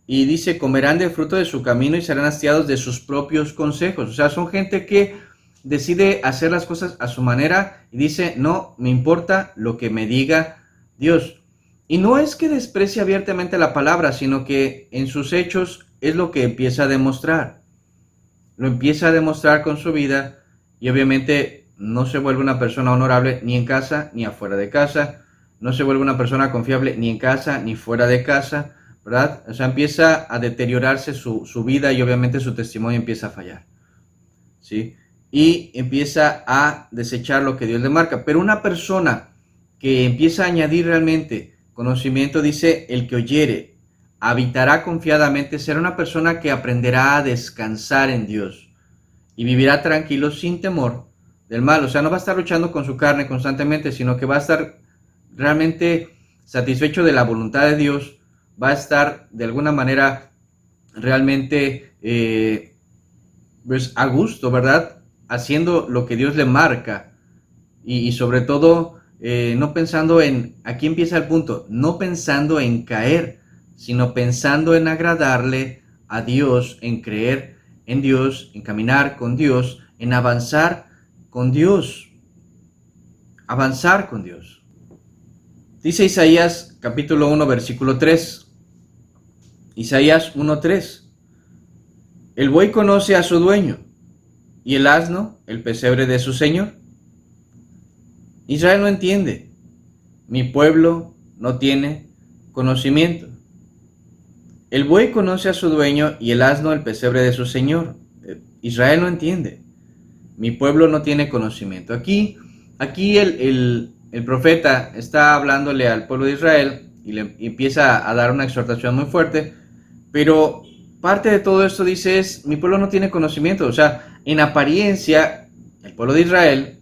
y dice, comerán del fruto de su camino y serán hastiados de sus propios consejos. O sea, son gente que decide hacer las cosas a su manera y dice, no me importa lo que me diga Dios. Y no es que desprecie abiertamente la palabra, sino que en sus hechos es lo que empieza a demostrar. Lo empieza a demostrar con su vida y obviamente no se vuelve una persona honorable ni en casa ni afuera de casa. No se vuelve una persona confiable ni en casa ni fuera de casa, ¿verdad? O sea, empieza a deteriorarse su vida y obviamente su testimonio empieza a fallar, ¿sí? Y empieza a desechar lo que Dios le marca. Pero una persona que empieza a añadir realmente conocimiento, dice, el que oyere habitará confiadamente, será una persona que aprenderá a descansar en Dios y vivirá tranquilo sin temor del mal. O sea, no va a estar luchando con su carne constantemente, sino que va a estar realmente satisfecho de la voluntad de Dios, va a estar de alguna manera realmente pues a gusto, ¿verdad?, haciendo lo que Dios le marca y sobre todo no pensando en, aquí empieza el punto, no pensando en caer, sino pensando en agradarle a Dios, en creer en Dios, en caminar con Dios, en avanzar con Dios. Avanzar con Dios. Dice Isaías capítulo 1 versículo 3. Isaías 1:3. El buey conoce a su dueño y el asno el pesebre de su señor. Israel no entiende. Mi pueblo no tiene conocimiento. El buey conoce a su dueño y el asno el pesebre de su señor. Israel no entiende. mi pueblo no tiene conocimiento. Aquí el profeta está hablándole al pueblo de Israel y le empieza a dar una exhortación muy fuerte, pero parte de todo esto dice es, mi pueblo no tiene conocimiento. O sea, en apariencia, el pueblo de Israel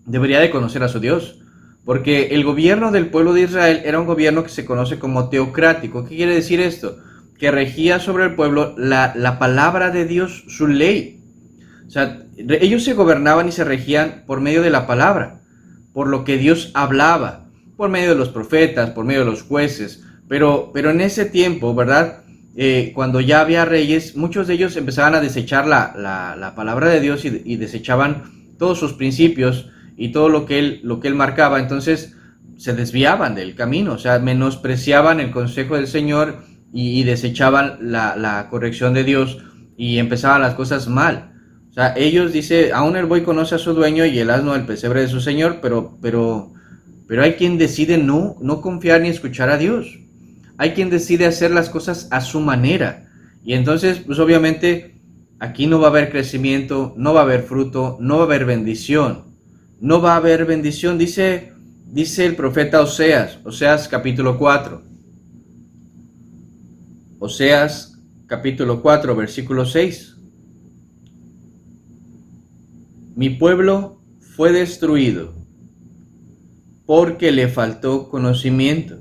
debería de conocer a su Dios, porque el gobierno del pueblo de Israel era un gobierno que se conoce como teocrático. ¿Qué quiere decir esto? Que regía sobre el pueblo la palabra de Dios, su ley. O sea, ellos se gobernaban y se regían por medio de la palabra, por lo que Dios hablaba, por medio de los profetas, por medio de los jueces. Pero en ese tiempo, ¿verdad? Cuando ya había reyes, muchos de ellos empezaban a desechar la palabra de Dios y desechaban todos sus principios y todo lo que él marcaba. Entonces se desviaban del camino, o sea, menospreciaban el consejo del Señor y desechaban la corrección de Dios y empezaban las cosas mal. O sea, ellos dice, aún el buey conoce a su dueño y el asno el pesebre de su señor, pero hay quien decide no confiar ni escuchar a Dios. Hay quien decide hacer las cosas a su manera. Y entonces, pues obviamente, aquí no va a haber crecimiento, no va a haber fruto, no va a haber bendición. No va a haber bendición, dice el profeta Oseas capítulo 4. Oseas capítulo 4, versículo 6. Mi pueblo fue destruido porque le faltó conocimiento.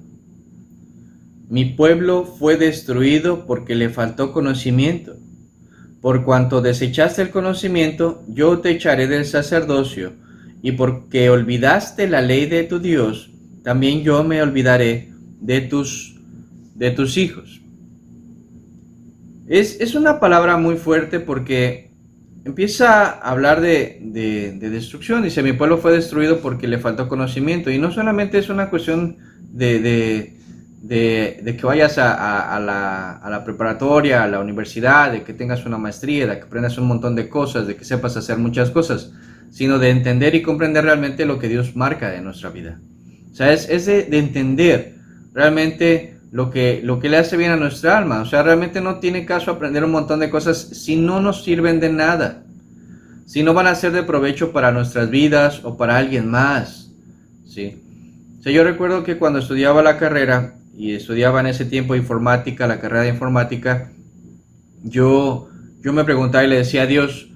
Mi pueblo fue destruido porque le faltó conocimiento. Por cuanto desechaste el conocimiento, yo te echaré del sacerdocio, y porque olvidaste la ley de tu Dios, también yo me olvidaré de tus hijos. Es una palabra muy fuerte porque empieza a hablar de destrucción. Dice, mi pueblo fue destruido porque le faltó conocimiento. Y no solamente es una cuestión de que vayas a la preparatoria, a la universidad, de que tengas una maestría, de que aprendas un montón de cosas, de que sepas hacer muchas cosas, sino de entender y comprender realmente lo que Dios marca de nuestra vida. O sea, es de entender realmente lo que le hace bien a nuestra alma. O sea, realmente no tiene caso aprender un montón de cosas si no nos sirven de nada, si no van a ser de provecho para nuestras vidas o para alguien más, ¿sí? O sea, yo recuerdo que cuando estudiaba la carrera, y estudiaba en ese tiempo informática, la carrera de informática, yo me preguntaba y le decía a Dios,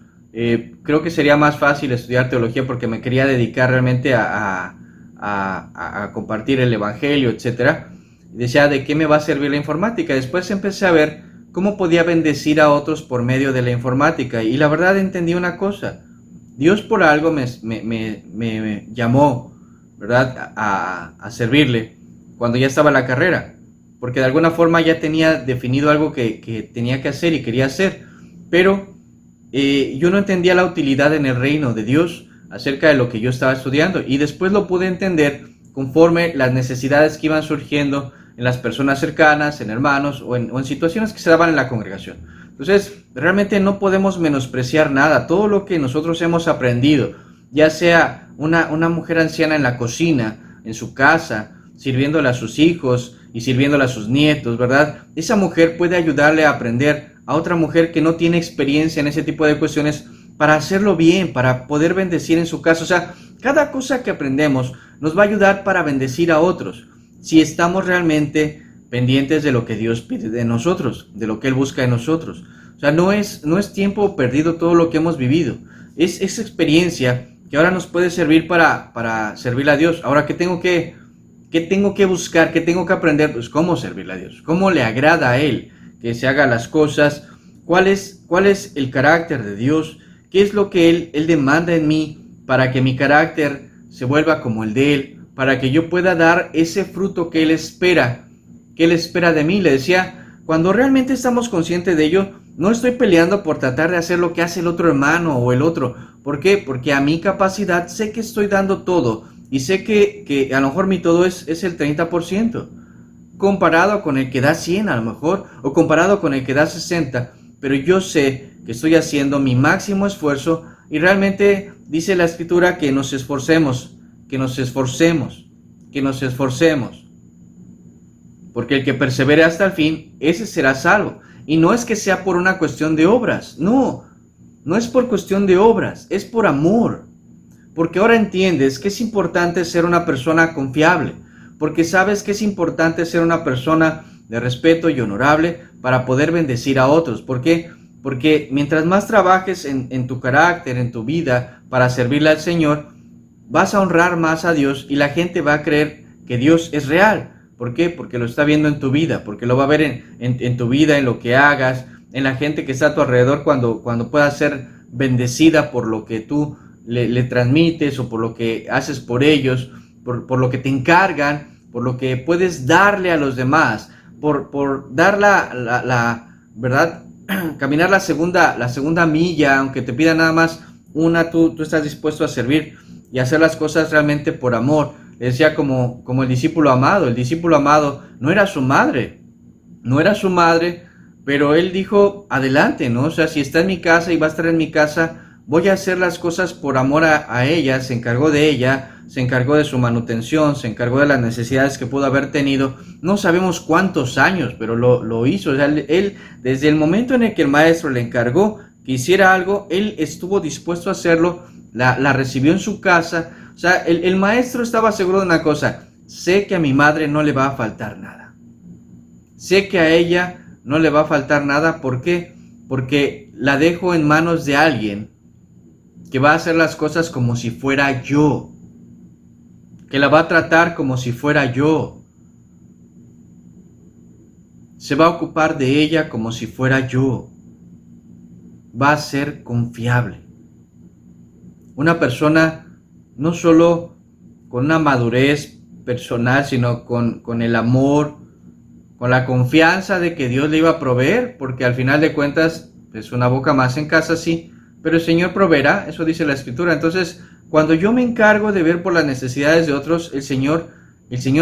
creo que sería más fácil estudiar teología porque me quería dedicar realmente a compartir el evangelio, etcétera. Decía, ¿de qué me va a servir la informática? Después empecé a ver cómo podía bendecir a otros por medio de la informática, y la verdad entendí una cosa: Dios por algo me llamó, ¿verdad?, a servirle cuando ya estaba en la carrera, porque de alguna forma ya tenía definido algo que tenía que hacer y quería hacer, pero yo no entendía la utilidad en el reino de Dios acerca de lo que yo estaba estudiando, y después lo pude entender conforme las necesidades que iban surgiendo en las personas cercanas, en hermanos o en situaciones que se daban en la congregación. Entonces, realmente no podemos menospreciar nada. Todo lo que nosotros hemos aprendido, ya sea una mujer anciana en la cocina, en su casa, sirviéndole a sus hijos y sirviéndole a sus nietos, ¿verdad? Esa mujer puede ayudarle a aprender a otra mujer que no tiene experiencia en ese tipo de cuestiones para hacerlo bien, para poder bendecir en su casa. O sea, cada cosa que aprendemos nos va a ayudar para bendecir a otros, si estamos realmente pendientes de lo que Dios pide de nosotros, de lo que Él busca de nosotros. O sea, no es tiempo perdido todo lo que hemos vivido. Es esa experiencia que ahora nos puede servir para servirle a Dios. Ahora, ¿qué tengo que buscar? ¿Qué tengo que aprender? Pues cómo servirle a Dios, cómo le agrada a Él que se haga las cosas, cuál es el carácter de Dios, qué es lo que Él demanda en mí para que mi carácter se vuelva como el de Él, para que yo pueda dar ese fruto que Él espera de mí. Le decía, cuando realmente estamos conscientes de ello, no estoy peleando por tratar de hacer lo que hace el otro hermano o el otro. ¿Por qué? Porque a mi capacidad sé que estoy dando todo, y sé que a lo mejor mi todo es el 30%, comparado con el que da 100 a lo mejor, o comparado con el que da 60, pero yo sé que estoy haciendo mi máximo esfuerzo, y realmente dice la Escritura que nos esforcemos, porque el que persevere hasta el fin, ese será salvo. Y no es que sea por una cuestión de obras, no, no es por cuestión de obras, es por amor. Porque ahora entiendes que es importante ser una persona confiable, porque sabes que es importante ser una persona de respeto y honorable para poder bendecir a otros. ¿Por qué? Porque mientras más trabajes en tu carácter, en tu vida, para servirle al Señor, vas a honrar más a Dios y la gente va a creer que Dios es real. ¿Por qué? Porque lo está viendo en tu vida, porque lo va a ver en tu vida, en lo que hagas, en la gente que está a tu alrededor cuando puedas ser bendecida por lo que tú le transmites o por lo que haces por ellos, por lo que te encargan, por lo que puedes darle a los demás, por dar la ¿verdad? Caminar la segunda milla, aunque te pida nada más una, tú estás dispuesto a servir y hacer las cosas realmente por amor. Decía como el discípulo amado no era su madre, pero él dijo, adelante, ¿no? O sea, si está en mi casa y va a estar en mi casa, voy a hacer las cosas por amor a ella. Se encargó de ella, se encargó de su manutención, se encargó de las necesidades que pudo haber tenido. No sabemos cuántos años, pero lo hizo. O sea, él, desde el momento en el que el maestro le encargó que hiciera algo, él estuvo dispuesto a hacerlo, la recibió en su casa. O sea, el maestro estaba seguro de una cosa: sé que a mi madre no le va a faltar nada. Sé que a ella no le va a faltar nada. ¿Por qué? Porque la dejo en manos de alguien que va a hacer las cosas como si fuera yo, que la va a tratar como si fuera yo, se va a ocupar de ella como si fuera yo, va a ser confiable. Una persona no solo con una madurez personal, sino con el amor, con la confianza de que Dios le iba a proveer, porque al final de cuentas es una boca más en casa, sí, pero el Señor proveerá, eso dice la Escritura. Entonces, cuando yo me encargo de ver por las necesidades de otros, el Señor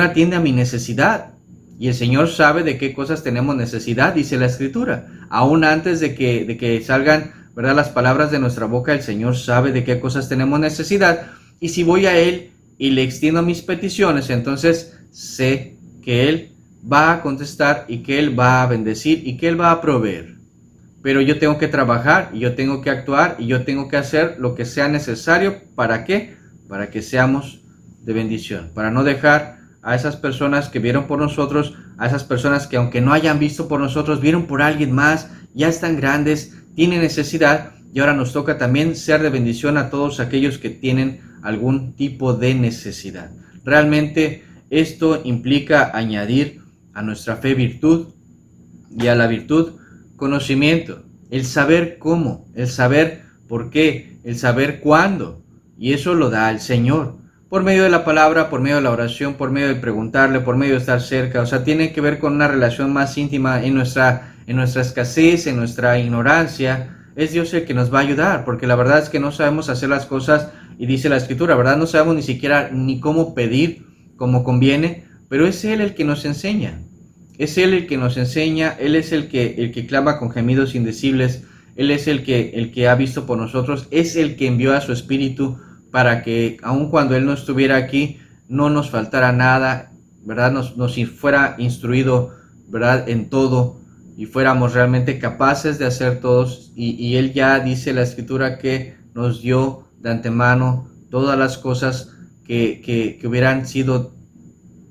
atiende a mi necesidad, y el Señor sabe de qué cosas tenemos necesidad, dice la Escritura. Aún antes de que salgan, ¿verdad?, las palabras de nuestra boca, el Señor sabe de qué cosas tenemos necesidad, y si voy a Él y le extiendo mis peticiones, entonces sé que Él va a contestar y que Él va a bendecir y que Él va a proveer. Pero yo tengo que trabajar y yo tengo que actuar y yo tengo que hacer lo que sea necesario. ¿Para qué? Para que seamos de bendición, para no dejar a esas personas que vieron por nosotros, a esas personas que aunque no hayan visto por nosotros, vieron por alguien más, ya están grandes, tienen necesidad, y ahora nos toca también ser de bendición a todos aquellos que tienen algún tipo de necesidad. Realmente esto implica añadir a nuestra fe virtud, y a la virtud conocimiento, el saber cómo, el saber por qué, el saber cuándo, y eso lo da el Señor, por medio de la palabra, por medio de la oración, por medio de preguntarle, por medio de estar cerca. O sea, tiene que ver con una relación más íntima en nuestra escasez, en nuestra ignorancia. Es Dios el que nos va a ayudar, porque la verdad es que no sabemos hacer las cosas, y dice la Escritura, ¿verdad? No sabemos ni siquiera ni cómo pedir como conviene, pero es Él el que nos enseña. Es Él el que nos enseña, Él es el que clama con gemidos indecibles, Él es el que ha visto por nosotros, es el que envió a su Espíritu para que, aun cuando Él no estuviera aquí, no nos faltara nada, ¿verdad? Nos fuera instruido, ¿verdad?, en todo, y fuéramos realmente capaces de hacer todos, y Él ya dice la Escritura que nos dio de antemano todas las cosas que hubieran sido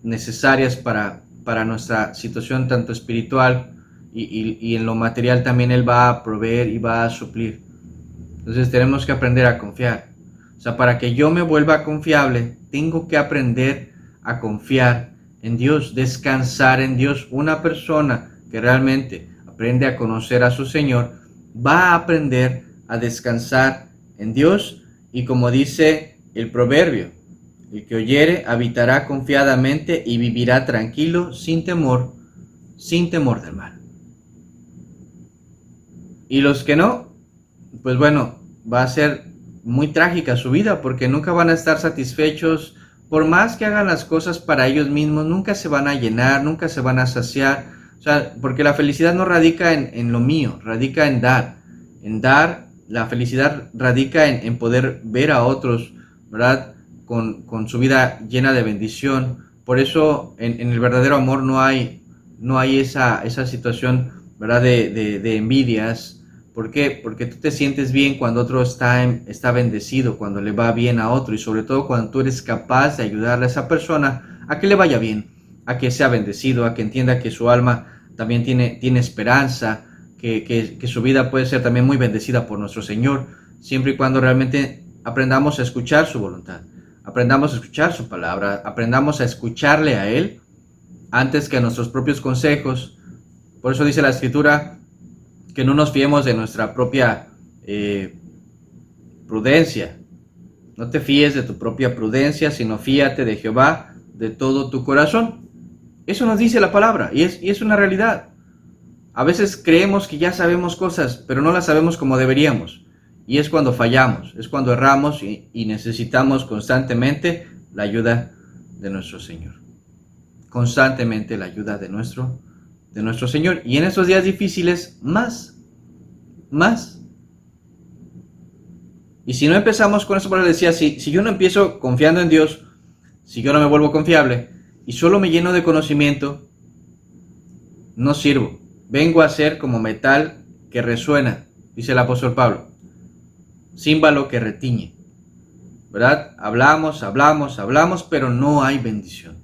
necesarias para nuestra situación tanto espiritual y en lo material. También Él va a proveer y va a suplir. Entonces tenemos que aprender a confiar. O sea, para que yo me vuelva confiable, tengo que aprender a confiar en Dios, descansar en Dios. Una persona que realmente aprende a conocer a su Señor va a aprender a descansar en Dios, y como dice el proverbio, el que oyere habitará confiadamente y vivirá tranquilo, sin temor del mal. Y los que no, pues bueno, va a ser muy trágica su vida, porque nunca van a estar satisfechos. Por más que hagan las cosas para ellos mismos, nunca se van a llenar, nunca se van a saciar. O sea, porque la felicidad no radica en lo mío, radica en dar. En dar, la felicidad radica en poder ver a otros, ¿verdad?, con su vida llena de bendición. Por eso en el verdadero amor no hay esa situación, ¿verdad?, de envidias, ¿Por qué? Porque tú te sientes bien cuando otro está bendecido, cuando le va bien a otro, y sobre todo cuando tú eres capaz de ayudarle a esa persona a que le vaya bien, a que sea bendecido, a que entienda que su alma también tiene esperanza, que su vida puede ser también muy bendecida por nuestro Señor, siempre y cuando realmente aprendamos a escuchar su voluntad, aprendamos a escuchar su palabra, aprendamos a escucharle a Él antes que a nuestros propios consejos. Por eso dice la Escritura que no nos fiemos de nuestra propia prudencia. No te fíes de tu propia prudencia, sino fíate de Jehová de todo tu corazón. Eso nos dice la palabra y es una realidad. A veces creemos que ya sabemos cosas, pero no las sabemos como deberíamos. Y es cuando fallamos, es cuando erramos y necesitamos constantemente la ayuda de nuestro Señor. Constantemente la ayuda de nuestro Señor. Y en estos días difíciles, más. Y si no empezamos con eso, por eso decía, si yo no empiezo confiando en Dios, si yo no me vuelvo confiable y solo me lleno de conocimiento, no sirvo. Vengo a ser como metal que resuena, dice el apóstol Pablo, címbalo que retiñe, ¿verdad? Hablamos, pero no hay bendición.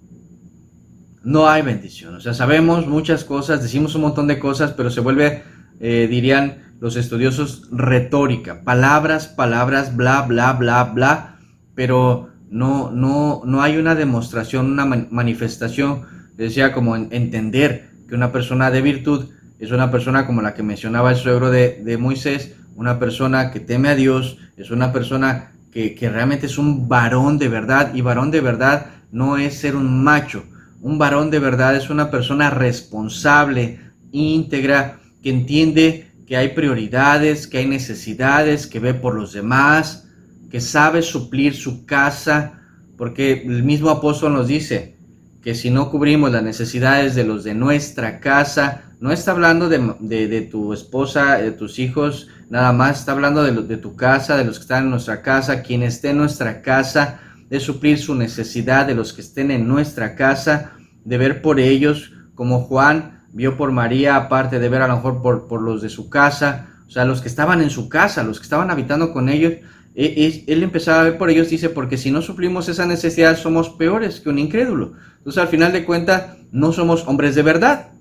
No hay bendición. O sea, sabemos muchas cosas, decimos un montón de cosas, pero se vuelve, dirían los estudiosos, retórica. Palabras, bla, bla, bla, bla, pero no hay una demostración, una manifestación. Decía como entender que una persona de virtud es una persona como la que mencionaba el suegro de Moisés, una persona que teme a Dios, es una persona que realmente es un varón de verdad, y varón de verdad no es ser un macho. Un varón de verdad es una persona responsable, íntegra, que entiende que hay prioridades, que hay necesidades, que ve por los demás, que sabe suplir su casa, porque el mismo apóstol nos dice que si no cubrimos las necesidades de los de nuestra casa, no está hablando de tu esposa, de tus hijos, nada más, está hablando de tu casa, de los que están en nuestra casa, quien esté en nuestra casa, de suplir su necesidad de los que estén en nuestra casa, de ver por ellos, como Juan vio por María, aparte de ver a lo mejor por los de su casa, o sea, los que estaban en su casa, los que estaban habitando con ellos, él empezaba a ver por ellos, dice, porque si no suplimos esa necesidad somos peores que un incrédulo. Entonces, al final de cuentas, no somos hombres de verdad,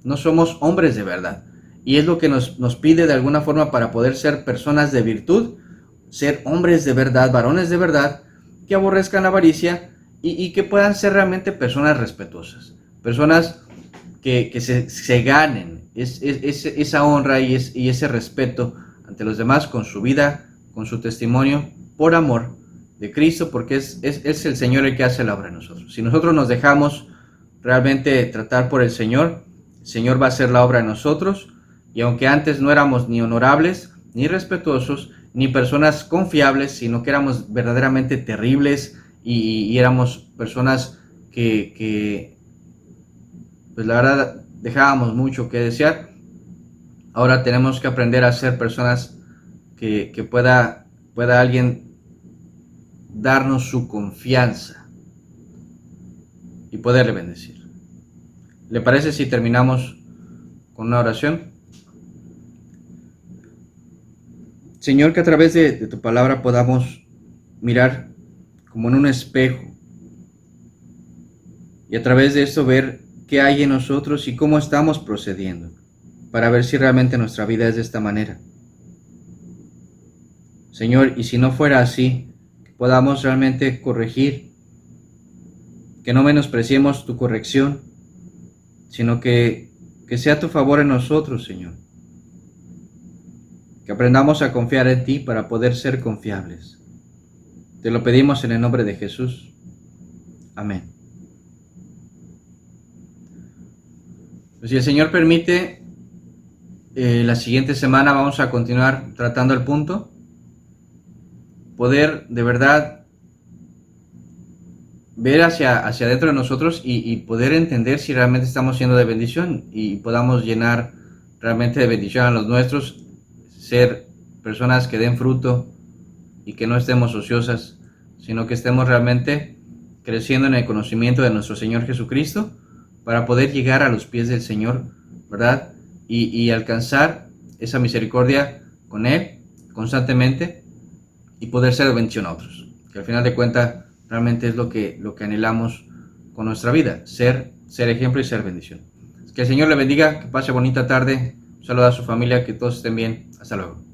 no somos hombres de verdad. Y es lo que nos pide de alguna forma para poder ser personas de virtud, ser hombres de verdad, varones de verdad, que aborrezcan la avaricia y que puedan ser realmente personas respetuosas, personas que se ganen esa honra y ese respeto ante los demás con su vida, con su testimonio, por amor de Cristo, porque es el Señor el que hace la obra en nosotros. Si nosotros nos dejamos realmente tratar por el Señor va a hacer la obra en nosotros, y aunque antes no éramos ni honorables, ni respetuosos, ni personas confiables, sino que éramos verdaderamente terribles y éramos personas que pues la verdad dejábamos mucho que desear. Ahora tenemos que aprender a ser personas que pueda alguien darnos su confianza y poderle bendecir. ¿Le parece si terminamos con una oración? Señor, que a través de tu palabra podamos mirar como en un espejo y a través de esto ver qué hay en nosotros y cómo estamos procediendo, para ver si realmente nuestra vida es de esta manera. Señor, y si no fuera así, que podamos realmente corregir, que no menospreciemos tu corrección, sino que sea tu favor en nosotros, Señor. Que aprendamos a confiar en ti para poder ser confiables. Te lo pedimos en el nombre de Jesús. Amén. Pues si el Señor permite, la siguiente semana vamos a continuar tratando el punto. Poder de verdad ver hacia adentro de nosotros y poder entender si realmente estamos siendo de bendición y podamos llenar realmente de bendición a los nuestros, ser personas que den fruto y que no estemos ociosas, sino que estemos realmente creciendo en el conocimiento de nuestro Señor Jesucristo para poder llegar a los pies del Señor, ¿verdad? Y alcanzar esa misericordia con Él constantemente y poder ser de bendición a otros. Que al final de cuentas realmente es lo que anhelamos con nuestra vida, ser ejemplo y ser bendición. Que el Señor le bendiga, que pase bonita tarde, un saludo a su familia, que todos estén bien, hasta luego.